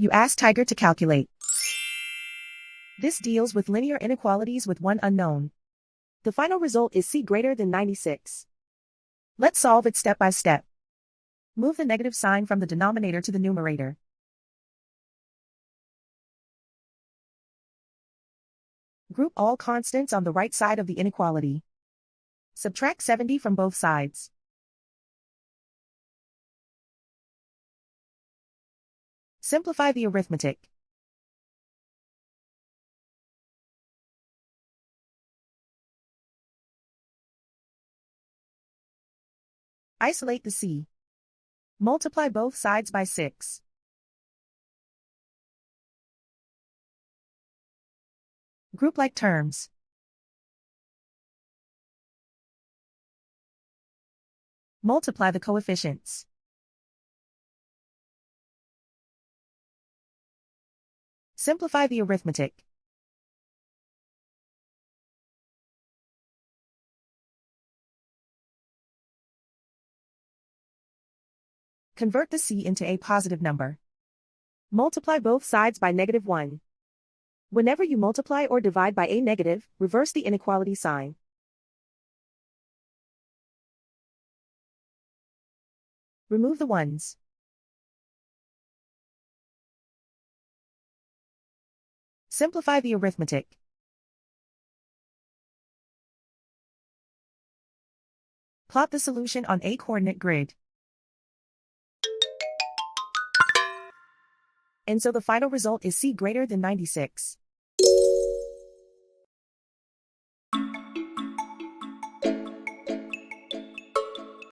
You ask Tiger to calculate. This deals with linear inequalities with one unknown. The final result is C greater than 96. Let's solve it step by step. Move the negative sign from the denominator to the numerator. Group all constants on the right side of the inequality. Subtract 70 from both sides. Simplify the arithmetic. Isolate the C. Multiply both sides by 6. Group like terms. Multiply the coefficients. Simplify the arithmetic. Convert the C into a positive number. Multiply both sides by -1. Whenever you multiply or divide by a negative, reverse the inequality sign. Remove the ones. Simplify the arithmetic. Plot the solution on a coordinate grid. And so the final result is C greater than 96.